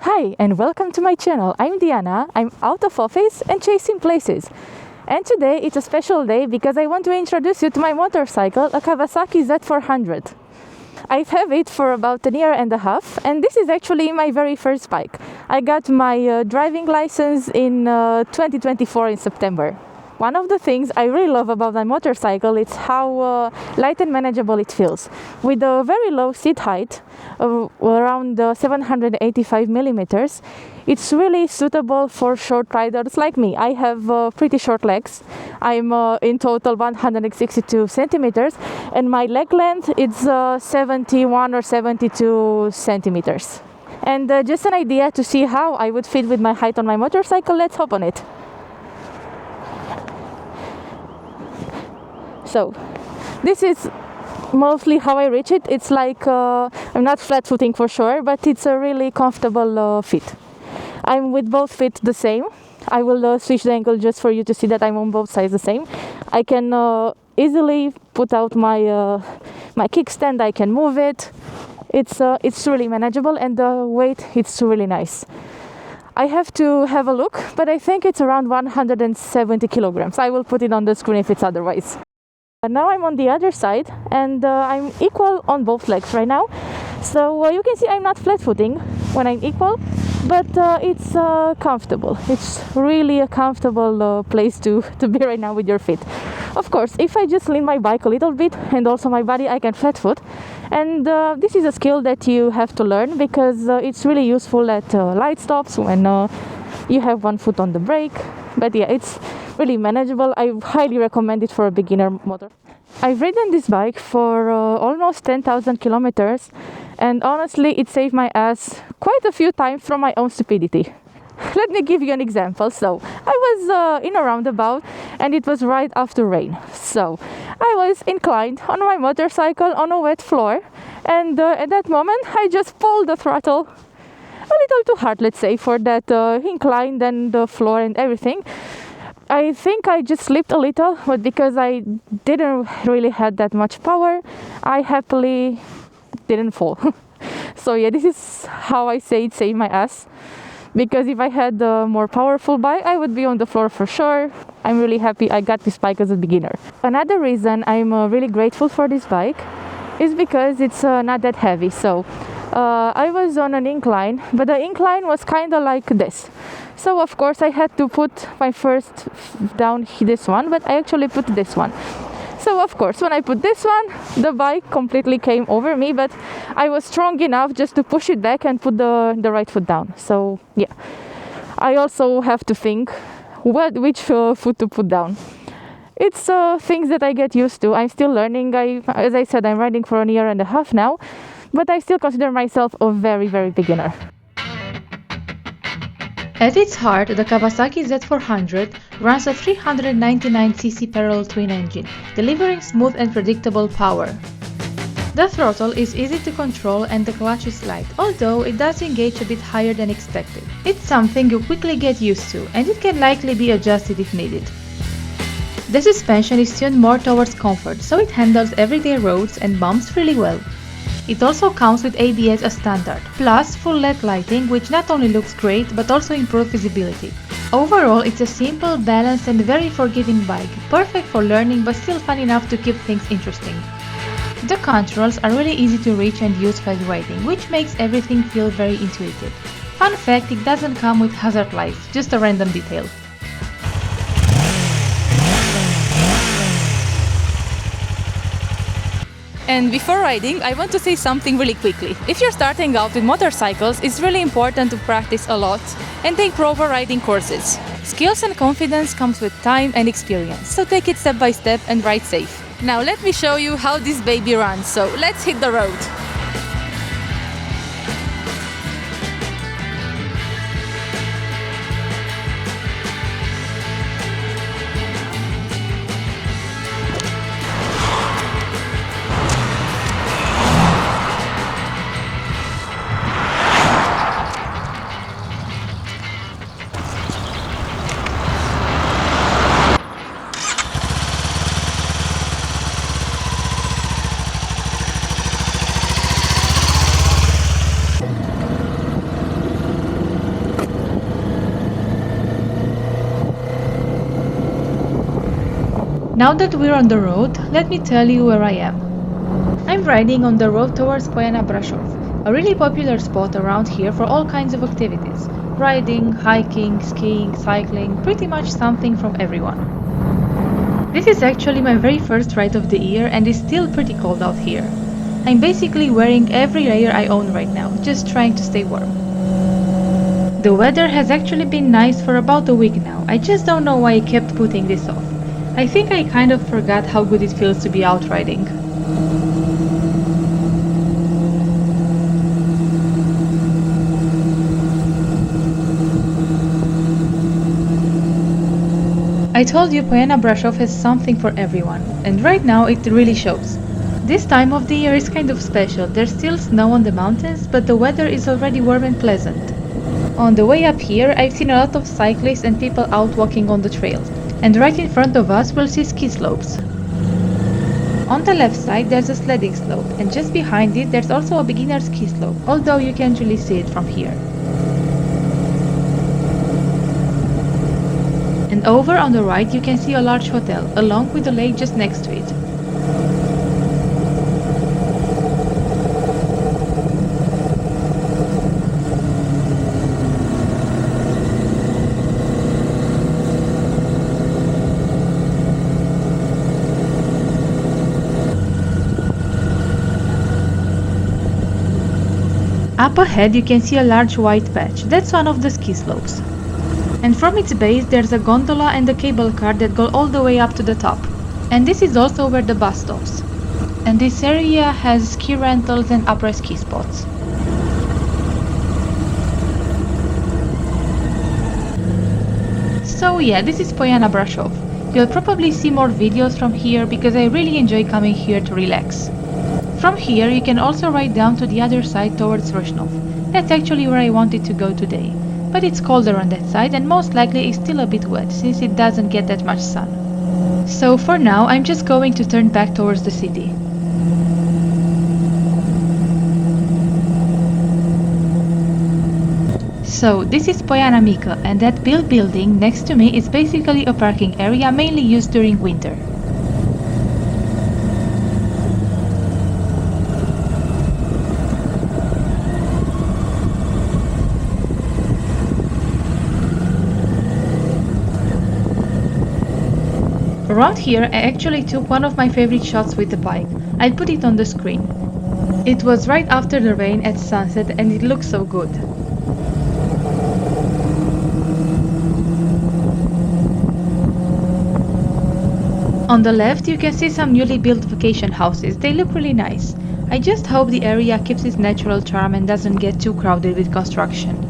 Hi and welcome to my channel. I'm Diana, I'm out of office and chasing places. And today it's a special day because I want to introduce you to my motorcycle, a Kawasaki Z400. I've had it for about a year and a half, and this is actually my very first bike. I got my driving license in 2024 in September. One of the things I really love about my motorcycle is how light and manageable it feels. With a very low seat height, around 785 millimeters, it's really suitable for short riders like me. I have pretty short legs. I'm in total 162 centimeters, and my leg length is 71 or 72 centimeters. And just an idea to see how I would fit with my height on my motorcycle, let's hop on it. So, this is mostly how I reach it. It's like, I'm not flat footing for sure, but it's a really comfortable fit. I'm with both feet the same. I will switch the angle just for you to see that I'm on both sides the same. I can easily put out my my kickstand. I can move it. It's really manageable, and the weight it's really nice. I have to have a look, but I think it's around 170 kilograms. I will put it on the screen if it's otherwise. Now I'm on the other side, and I'm equal on both legs right now. So you can see I'm not flat footing when I'm equal, but it's comfortable. It's really a comfortable place to be right now with your feet. Of course, if I just lean my bike a little bit and also my body, I can flat foot. And this is a skill that you have to learn because it's really useful at light stops when you have one foot on the brake. But yeah, it's really manageable. I highly recommend it for a beginner motor. I've ridden this bike for almost 10,000 kilometers, and honestly it saved my ass quite a few times from my own stupidity. Let me give you an example. So I was in a roundabout and it was right after rain. So I was inclined on my motorcycle on a wet floor, and at that moment I just pulled the throttle a little too hard, let's say, for that incline and the floor and everything. I think I just slipped a little, but because I didn't really have that much power, I happily didn't fall. So yeah, this is how I say it saved my ass. Because if I had a more powerful bike, I would be on the floor for sure. I'm really happy I got this bike as a beginner. Another reason I'm really grateful for this bike is because it's not that heavy. So I was on an incline, but the incline was kind of like this. So of course I had to put my first down this one, but I actually put this one. So of course when I put this one, the bike completely came over me, but I was strong enough just to push it back and put the right foot down. So yeah, I also have to think which foot to put down. It's things that I get used to. I'm still learning. As I said, I'm riding for a year and a half now, but I still consider myself a very, very beginner. At its heart, the Kawasaki Z400 runs a 399cc parallel twin engine, delivering smooth and predictable power. The throttle is easy to control and the clutch is light, although it does engage a bit higher than expected. It's something you quickly get used to, and it can likely be adjusted if needed. The suspension is tuned more towards comfort, so it handles everyday roads and bumps really well. It also comes with ABS as standard, plus full LED lighting, which not only looks great but also improves visibility. Overall, it's a simple, balanced and very forgiving bike, perfect for learning but still fun enough to keep things interesting. The controls are really easy to reach and use while riding, which makes everything feel very intuitive. Fun fact, it doesn't come with hazard lights, just a random detail. And before riding, I want to say something really quickly. If you're starting out with motorcycles, it's really important to practice a lot and take proper riding courses. Skills and confidence comes with time and experience, so take it step by step and ride safe. Now let me show you how this baby runs, so let's hit the road. Now that we're on the road, let me tell you where I am. I'm riding on the road towards Poiana Brașov, a really popular spot around here for all kinds of activities. Riding, hiking, skiing, cycling, pretty much something from everyone. This is actually my very first ride of the year and it's still pretty cold out here. I'm basically wearing every layer I own right now, just trying to stay warm. The weather has actually been nice for about a week now. I just don't know why I kept putting this off. I think I kind of forgot how good it feels to be out riding. I told you Poiana Brașov has something for everyone, and right now it really shows. This time of the year is kind of special. There's still snow on the mountains, but the weather is already warm and pleasant. On the way up here, I've seen a lot of cyclists and people out walking on the trails, and right in front of us we'll see ski slopes. On the left side there's a sledding slope, and just behind it there's also a beginner ski slope, although you can't really see it from here. And over on the right you can see a large hotel, along with the lake just next to it. Up ahead you can see a large white patch. That's one of the ski slopes. And from its base there's a gondola and a cable car that go all the way up to the top. And this is also where the bus stops. And this area has ski rentals and après ski spots. So yeah, this is Poiana Brașov. You'll probably see more videos from here because I really enjoy coming here to relax. From here you can also ride down to the other side towards Râșnov. That's actually where I wanted to go today. But it's colder on that side and most likely it's still a bit wet since it doesn't get that much sun. So for now I'm just going to turn back towards the city. So this is Poiana Mică, and that building next to me is basically a parking area mainly used during winter. Around here I actually took one of my favorite shots with the bike. I'll put it on the screen. It was right after the rain at sunset and it looks so good. On the left you can see some newly built vacation houses. They look really nice. I just hope the area keeps its natural charm and doesn't get too crowded with construction.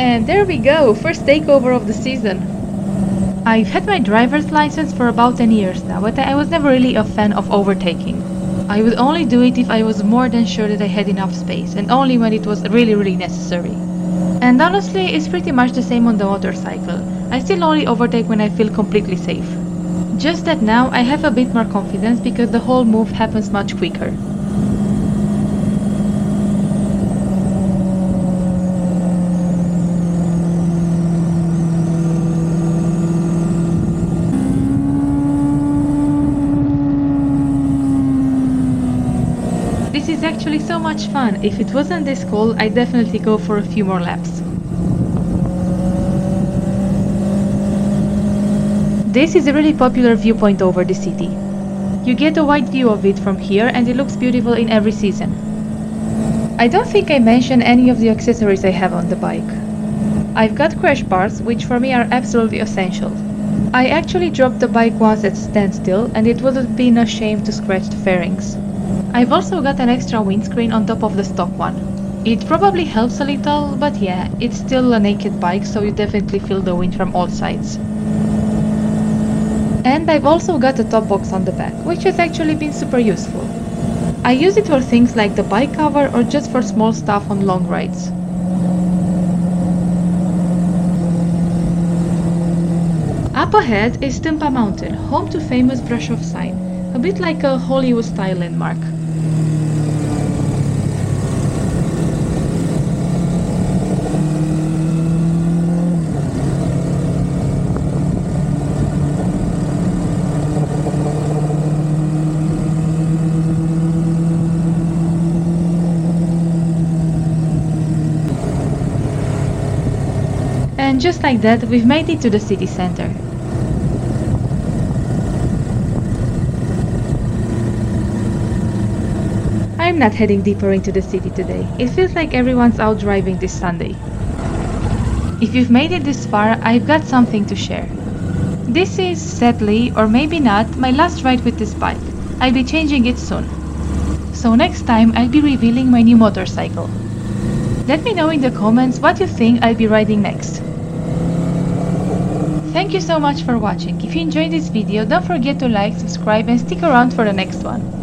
And there we go, first takeover of the season. I've had my driver's license for about 10 years now, but I was never really a fan of overtaking. I would only do it if I was more than sure that I had enough space, and only when it was really necessary. And honestly, it's pretty much the same on the motorcycle. I still only overtake when I feel completely safe. Just that now I have a bit more confidence because the whole move happens much quicker. This is actually so much fun. If it wasn't this cold, I'd definitely go for a few more laps. This is a really popular viewpoint over the city. You get a wide view of it from here and it looks beautiful in every season. I don't think I mentioned any of the accessories I have on the bike. I've got crash bars, which for me are absolutely essential. I actually dropped the bike once at standstill and it would have been a shame to scratch the fairings. I've also got an extra windscreen on top of the stock one. It probably helps a little, but yeah, it's still a naked bike, so you definitely feel the wind from all sides. And I've also got a top box on the back, which has actually been super useful. I use it for things like the bike cover or just for small stuff on long rides. Up ahead is Tympa Mountain, home to famous brasov sign, a bit like a Hollywood-style landmark. And just like that, we've made it to the city center. I'm not heading deeper into the city today. It feels like everyone's out driving this Sunday. If you've made it this far, I've got something to share. This is, sadly, or maybe not, my last ride with this bike. I'll be changing it soon. So next time, I'll be revealing my new motorcycle. Let me know in the comments what you think I'll be riding next. Thank you so much for watching. If you enjoyed this video, don't forget to like, subscribe and stick around for the next one.